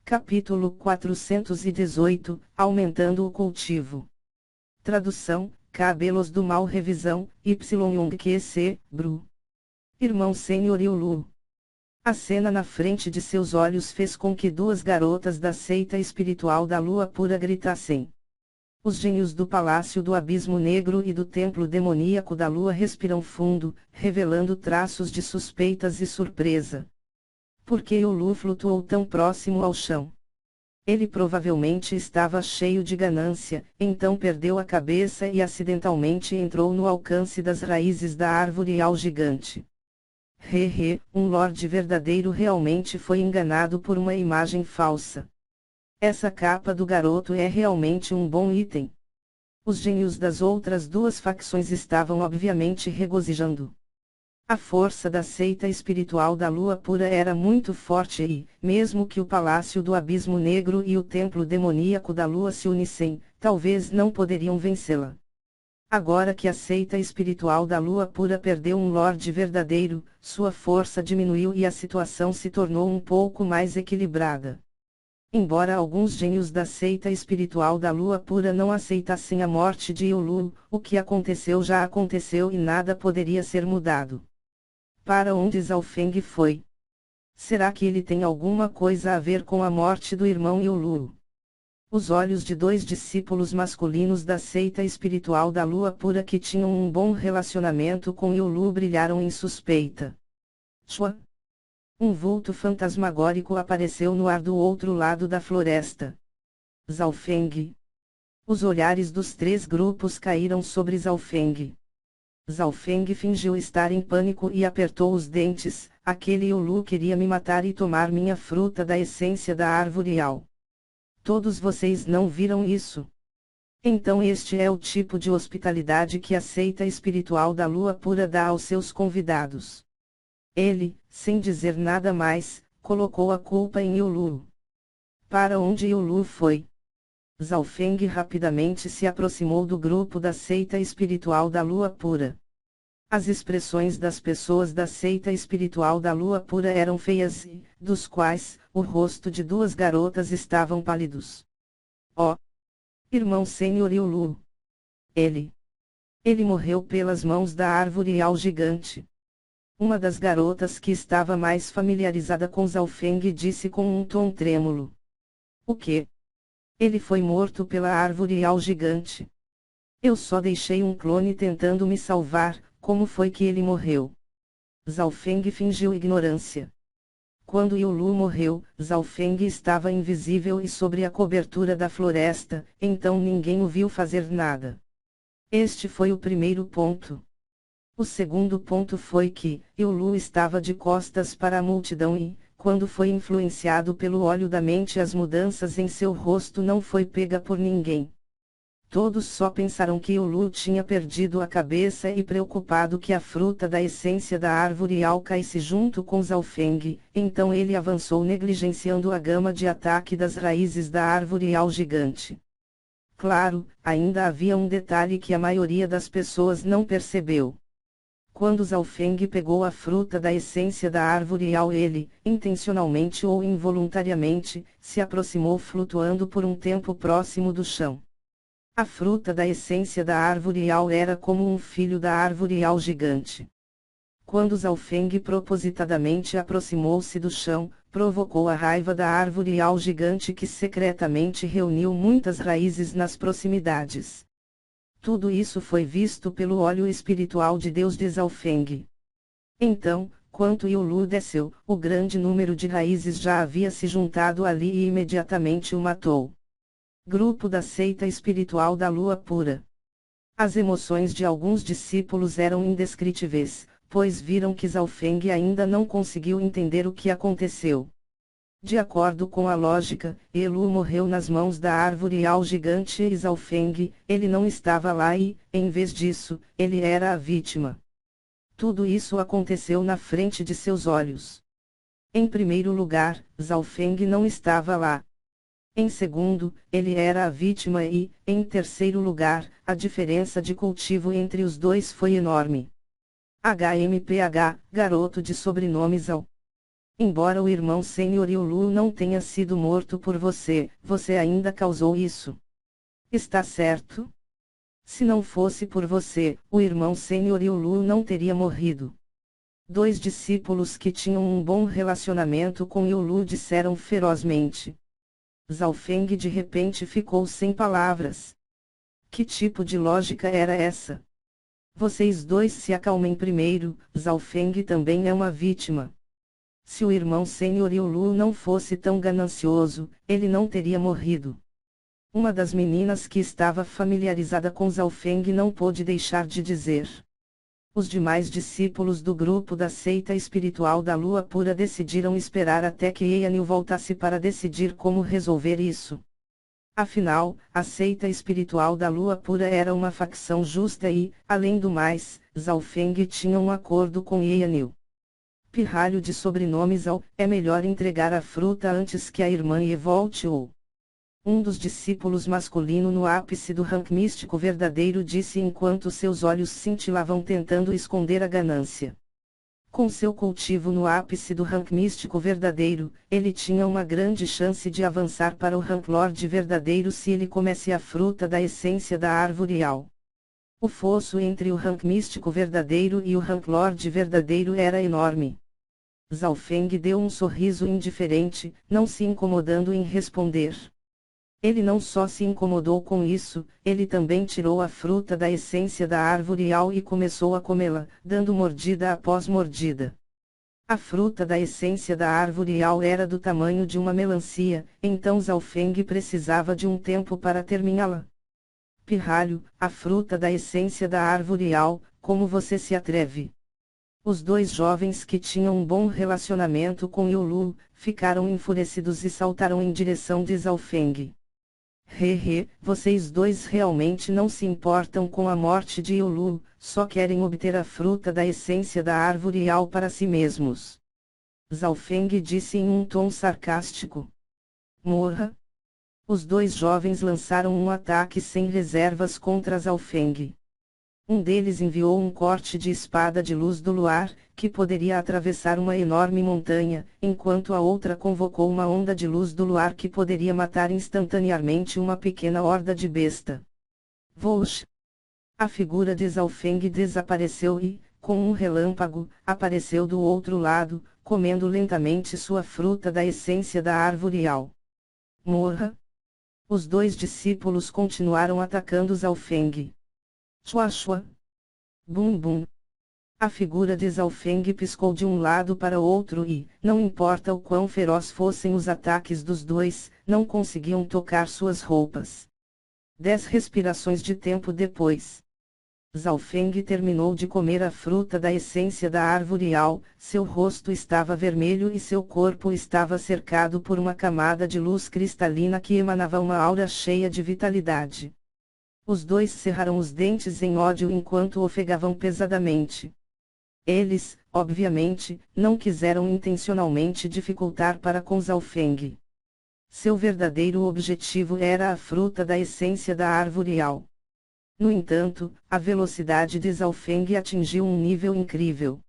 Capítulo 418, Aumentando o cultivo. Tradução, Cabelos do Mal Revisão, YUNGQC, Bru. Irmão Sênior e Ulu. A cena na frente de seus olhos fez com que duas garotas da seita espiritual da lua pura gritassem. Os gênios do Palácio do Abismo Negro e do Templo Demoníaco da Lua respiram fundo, revelando traços de suspeitas e surpresa. Por que Ulu flutuou tão próximo ao chão? Ele provavelmente estava cheio de ganância, então perdeu a cabeça e acidentalmente entrou no alcance das raízes da árvore ao gigante. Um lorde verdadeiro realmente foi enganado por uma imagem falsa. Essa capa do garoto é realmente um bom item. Os gênios das outras duas facções estavam obviamente regozijando. A força da seita espiritual da lua pura era muito forte e, mesmo que o Palácio do Abismo Negro e o Templo Demoníaco da Lua se unissem, talvez não poderiam vencê-la. Agora que a seita espiritual da lua pura perdeu um lorde verdadeiro, sua força diminuiu e a situação se tornou um pouco mais equilibrada. Embora alguns gênios da seita espiritual da lua pura não aceitassem a morte de Ulu, o que aconteceu já aconteceu e nada poderia ser mudado. Para onde Zhao Feng foi? Será que ele tem alguma coisa a ver com a morte do irmão Ulu? Os olhos de dois discípulos masculinos da seita espiritual da lua pura que tinham um bom relacionamento com Ulu brilharam em suspeita. Chua! Um vulto fantasmagórico apareceu no ar do outro lado da floresta. Zhao Feng. Os olhares dos três grupos caíram sobre Zhao Feng. Zhao Feng fingiu estar em pânico e apertou os dentes. Aquele Ulu queria me matar e tomar minha fruta da essência da árvore Ao. Todos vocês não viram isso? Então este é o tipo de hospitalidade que a seita espiritual da lua pura dá aos seus convidados. Ele, sem dizer nada mais, colocou a culpa em Ulu. Para onde Ulu foi? Zhao Feng rapidamente se aproximou do grupo da seita espiritual da lua pura. As expressões das pessoas da seita espiritual da lua pura eram feias e, dos quais, o rosto de duas garotas estavam pálidos. Oh! Irmão Sênior Ulu! Ele morreu pelas mãos da árvore ao gigante. Uma das garotas que estava mais familiarizada com Zhao Feng disse com um tom trêmulo. O quê? Ele foi morto pela árvore ao gigante. Eu só deixei um clone tentando me salvar, como foi que ele morreu? Zhao Feng fingiu ignorância. Quando Ulu morreu, Zhao Feng estava invisível e sobre a cobertura da floresta, então ninguém o viu fazer nada. Este foi o primeiro ponto. O segundo ponto foi que, Ulu estava de costas para a multidão e, quando foi influenciado pelo óleo da mente, as mudanças em seu rosto não foi pega por ninguém. Todos só pensaram que Ulu tinha perdido a cabeça e preocupado que a fruta da essência da árvore Ao caísse junto com Zhao Feng, então ele avançou negligenciando a gama de ataque das raízes da árvore Ao gigante. Claro, ainda havia um detalhe que a maioria das pessoas não percebeu. Quando Zhao Feng pegou a fruta da essência da árvore Ao, ele, intencionalmente ou involuntariamente, se aproximou flutuando por um tempo próximo do chão. A fruta da essência da árvore Ao era como um filho da árvore Ao gigante. Quando Zhao Feng propositadamente aproximou-se do chão, provocou a raiva da árvore Ao gigante que secretamente reuniu muitas raízes nas proximidades. Tudo isso foi visto pelo olho espiritual de Deus de Zhao Feng. Então, quando Ulu desceu, o grande número de raízes já havia se juntado ali e imediatamente o matou. Grupo da seita espiritual da lua pura. As emoções de alguns discípulos eram indescritíveis, pois viram que Zhao Feng ainda não conseguiu entender o que aconteceu. De acordo com a lógica, Ulu morreu nas mãos da árvore Ao gigante e Zhao Feng, ele não estava lá e, em vez disso, ele era a vítima. Tudo isso aconteceu na frente de seus olhos. Em primeiro lugar, Zhao Feng não estava lá. Em segundo, ele era a vítima e, em terceiro lugar, a diferença de cultivo entre os dois foi enorme. HMPH, garoto de sobrenome Zhao. Embora o irmão Sênior Yulu não tenha sido morto por você, você ainda causou isso. Está certo? Se não fosse por você, o irmão Sênior Yulu não teria morrido. Dois discípulos que tinham um bom relacionamento com Yulu disseram ferozmente. Zhao Feng de repente ficou sem palavras. Que tipo de lógica era essa? Vocês dois se acalmem primeiro, Zhao Feng também é uma vítima. Se o irmão Sênior Yulu não fosse tão ganancioso, ele não teria morrido. Uma das meninas que estava familiarizada com Zhao Feng não pôde deixar de dizer. Os demais discípulos do grupo da seita espiritual da Lua Pura decidiram esperar até que Yanil voltasse para decidir como resolver isso. Afinal, a seita espiritual da Lua Pura era uma facção justa e, além do mais, Zhao Feng tinha um acordo com Yanil. Pirralho de sobrenome Zhao, é melhor entregar a fruta antes que a irmã Ye volte ou... Um dos discípulos masculino no ápice do rank místico verdadeiro disse enquanto seus olhos cintilavam tentando esconder a ganância. Com seu cultivo no ápice do rank místico verdadeiro, ele tinha uma grande chance de avançar para o rank Lorde verdadeiro se ele comesse a fruta da essência da árvore Yao. O fosso entre o rank místico verdadeiro e o rank Lorde verdadeiro era enorme. Zhao Feng deu um sorriso indiferente, não se incomodando em responder. Ele não só se incomodou com isso, ele também tirou a fruta da essência da árvore Yao e começou a comê-la, dando mordida após mordida. A fruta da essência da árvore Yao era do tamanho de uma melancia, então Zhao Feng precisava de um tempo para terminá-la. Pirralho, a fruta da essência da árvore Yao, como você se atreve? Os dois jovens que tinham um bom relacionamento com Yulu, ficaram enfurecidos e saltaram em direção de Zhao Feng. Vocês dois realmente não se importam com a morte de Yulu, só querem obter a fruta da essência da árvore Yao para si mesmos. Zhao Feng disse em um tom sarcástico. Morra! Os dois jovens lançaram um ataque sem reservas contra Zhao Feng. Um deles enviou um corte de espada de luz do luar, que poderia atravessar uma enorme montanha, enquanto a outra convocou uma onda de luz do luar que poderia matar instantaneamente uma pequena horda de besta. Vosh! A figura de Zhao Feng desapareceu e, com um relâmpago, apareceu do outro lado, comendo lentamente sua fruta da essência da árvore Yao. Morra! Os dois discípulos continuaram atacando Zhao Feng. Chua chua. Bum bum. A figura de Zhao Feng piscou de um lado para o outro e, não importa o quão feroz fossem os ataques dos dois, não conseguiam tocar suas roupas. 10 respirações de tempo depois. Zhao Feng terminou de comer a fruta da essência da árvore Yao, seu rosto estava vermelho e seu corpo estava cercado por uma camada de luz cristalina que emanava uma aura cheia de vitalidade. Os dois cerraram os dentes em ódio enquanto ofegavam pesadamente. Eles, obviamente, não quiseram intencionalmente dificultar para com Zhao Feng. Seu verdadeiro objetivo era a fruta da essência da árvore Yao. No entanto, a velocidade de Zhao Feng atingiu um nível incrível.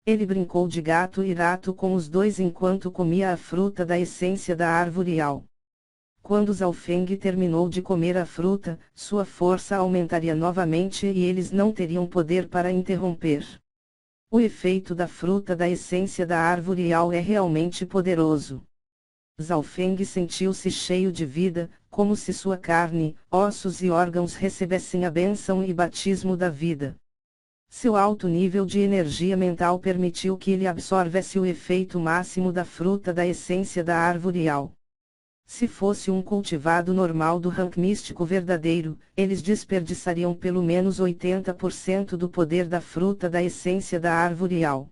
Ele brincou de gato e rato com os dois enquanto comia a fruta da essência da árvore Yao. Quando Zhao Feng terminou de comer a fruta, sua força aumentaria novamente e eles não teriam poder para interromper. O efeito da fruta da essência da árvore Yao é realmente poderoso. Zhao Feng sentiu-se cheio de vida, como se sua carne, ossos e órgãos recebessem a bênção e batismo da vida. Seu alto nível de energia mental permitiu que ele absorvesse o efeito máximo da fruta da essência da árvore Yao. Se fosse um cultivado normal do rank místico verdadeiro, eles desperdiçariam pelo menos 80% do poder da fruta da essência da árvore Yao.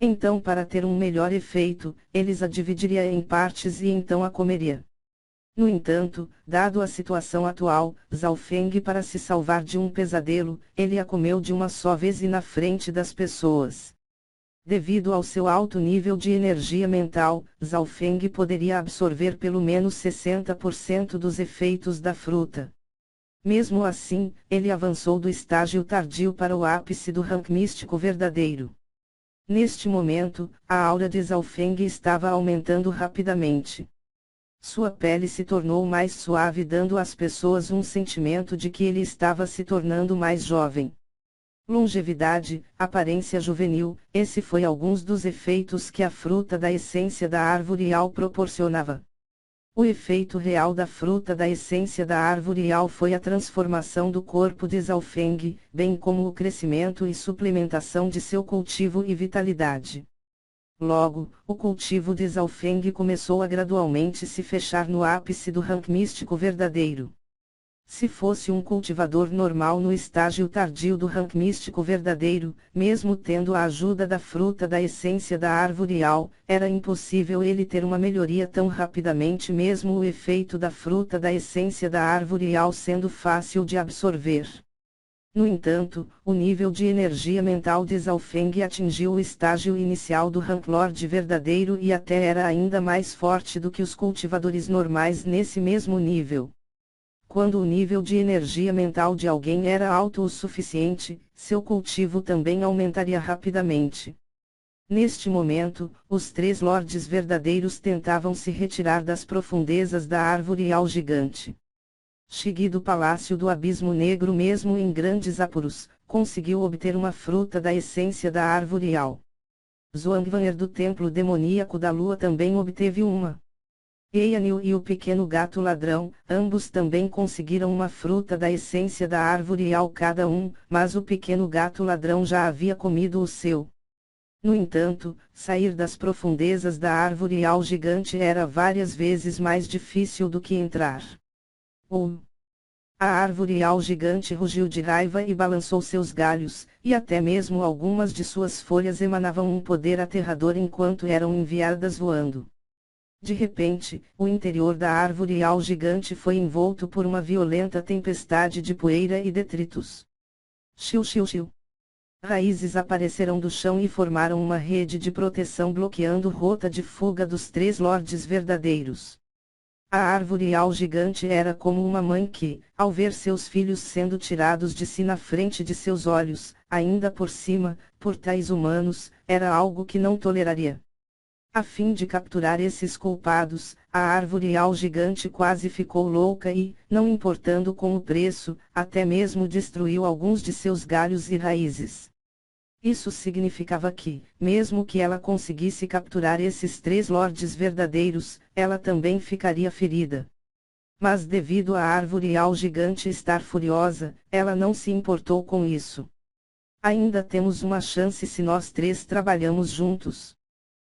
Então, para ter um melhor efeito, eles a dividiriam em partes e então a comeria. No entanto, dado a situação atual, Zhao Feng, para se salvar de um pesadelo, ele a comeu de uma só vez e na frente das pessoas. Devido ao seu alto nível de energia mental, Zhao Feng poderia absorver pelo menos 60% dos efeitos da fruta. Mesmo assim, ele avançou do estágio tardio para o ápice do rank místico verdadeiro. Neste momento, a aura de Zhaofeng estava aumentando rapidamente. Sua pele se tornou mais suave, dando às pessoas um sentimento de que ele estava se tornando mais jovem. Longevidade, aparência juvenil, esse foi alguns dos efeitos que a fruta da essência da árvore Yao proporcionava. O efeito real da fruta da essência da árvore Yao foi a transformação do corpo de Zhaofeng, bem como o crescimento e suplementação de seu cultivo e vitalidade. Logo, o cultivo de Zhaofeng começou a gradualmente se fechar no ápice do rank místico verdadeiro. Se fosse um cultivador normal no estágio tardio do rank místico verdadeiro, mesmo tendo a ajuda da fruta da essência da árvore Yao, era impossível ele ter uma melhoria tão rapidamente, mesmo o efeito da fruta da essência da árvore Yao sendo fácil de absorver. No entanto, o nível de energia mental de Zhaofeng atingiu o estágio inicial do rank Lord verdadeiro e até era ainda mais forte do que os cultivadores normais nesse mesmo nível. Quando o nível de energia mental de alguém era alto o suficiente, seu cultivo também aumentaria rapidamente. Neste momento, os 3 lordes verdadeiros tentavam se retirar das profundezas da árvore Yao gigante. Shigi do Palácio do Abismo Negro, mesmo em grandes apuros, conseguiu obter uma fruta da essência da árvore Yao. Zhuangwaner do Templo Demoníaco da Lua também obteve uma. Eyanil e o Pequeno Gato Ladrão, ambos também conseguiram uma fruta da essência da árvore Yao cada um, mas o Pequeno Gato Ladrão já havia comido o seu. No entanto, sair das profundezas da árvore Yao gigante era várias vezes mais difícil do que entrar. A árvore Yao gigante rugiu de raiva e balançou seus galhos, e até mesmo algumas de suas folhas emanavam um poder aterrador enquanto eram enviadas voando. De repente, o interior da árvore Yao gigante foi envolto por uma violenta tempestade de poeira e detritos. Xiu xiu xiu. Raízes apareceram do chão e formaram uma rede de proteção bloqueando rota de fuga dos 3 lordes verdadeiros. A árvore Yao gigante era como uma mãe que, ao ver seus filhos sendo tirados de si na frente de seus olhos, ainda por cima, por tais humanos, era algo que não toleraria. A fim de capturar esses culpados, a árvore Yao gigante quase ficou louca e, não importando com o preço, até mesmo destruiu alguns de seus galhos e raízes. Isso significava que, mesmo que ela conseguisse capturar esses 3 lordes verdadeiros, ela também ficaria ferida. Mas devido à árvore Yao gigante estar furiosa, ela não se importou com isso. Ainda temos uma chance se nós 3 trabalhamos juntos.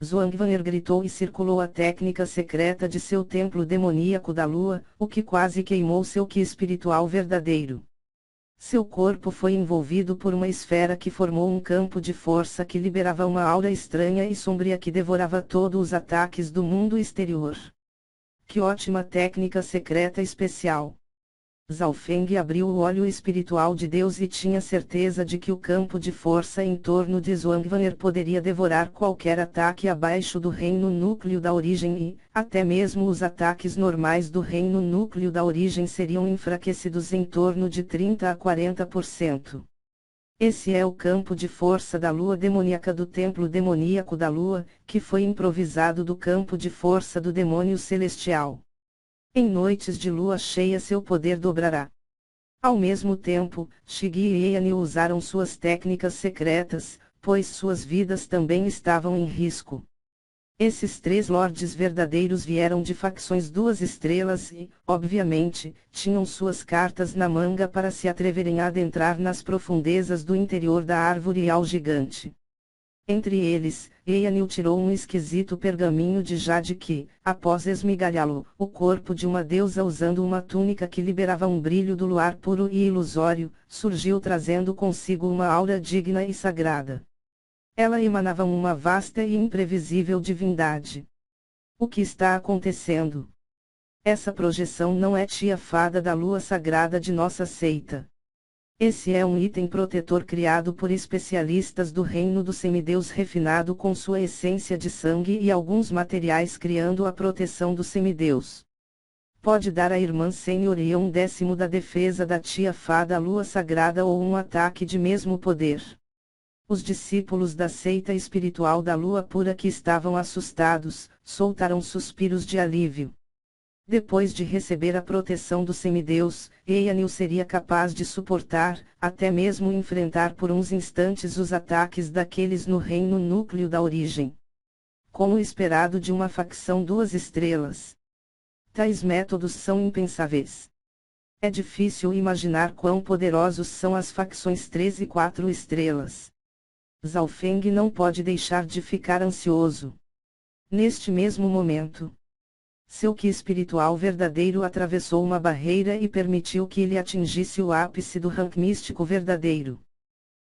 Zhuangwaner gritou e circulou a técnica secreta de seu templo demoníaco da lua, o que quase queimou seu ki espiritual verdadeiro. Seu corpo foi envolvido por uma esfera que formou um campo de força que liberava uma aura estranha e sombria que devorava todos os ataques do mundo exterior. Que ótima técnica secreta especial! Zhaofeng abriu o olho espiritual de Deus e tinha certeza de que o campo de força em torno de Zhuangwaner poderia devorar qualquer ataque abaixo do reino núcleo da origem e, até mesmo os ataques normais do reino núcleo da origem seriam enfraquecidos em torno de 30 a 40%. Esse é o campo de força da lua demoníaca do templo demoníaco da lua, que foi improvisado do campo de força do demônio celestial. Em noites de lua cheia seu poder dobrará. Ao mesmo tempo, Shigi e Eyanil usaram suas técnicas secretas, pois suas vidas também estavam em risco. Esses 3 lordes verdadeiros vieram de facções 2 estrelas e, obviamente, tinham suas cartas na manga para se atreverem a adentrar nas profundezas do interior da árvore Yao gigante. Entre eles, Eyanil tirou um esquisito pergaminho de jade que, após esmigalhá-lo, o corpo de uma deusa usando uma túnica que liberava um brilho do luar puro e ilusório, surgiu trazendo consigo uma aura digna e sagrada. Ela emanava uma vasta e imprevisível divindade. O que está acontecendo? Essa projeção não é tia fada da lua sagrada de nossa seita. Esse é um item protetor criado por especialistas do reino do semideus refinado com sua essência de sangue e alguns materiais criando a proteção do semideus. Pode dar à irmã senhoria 1/10 da defesa da tia fada lua sagrada ou um ataque de mesmo poder. Os discípulos da seita espiritual da lua pura, que estavam assustados, soltaram suspiros de alívio. Depois de receber a proteção do semideus, Eanil seria capaz de suportar, até mesmo enfrentar por uns instantes os ataques daqueles no reino núcleo da origem. Como esperado de uma facção 2 estrelas. Tais métodos são impensáveis. É difícil imaginar quão poderosos são as facções 3 e 4 estrelas. Zhao Feng não pode deixar de ficar ansioso. Neste mesmo momento, seu ki espiritual verdadeiro atravessou uma barreira e permitiu que ele atingisse o ápice do rank místico verdadeiro.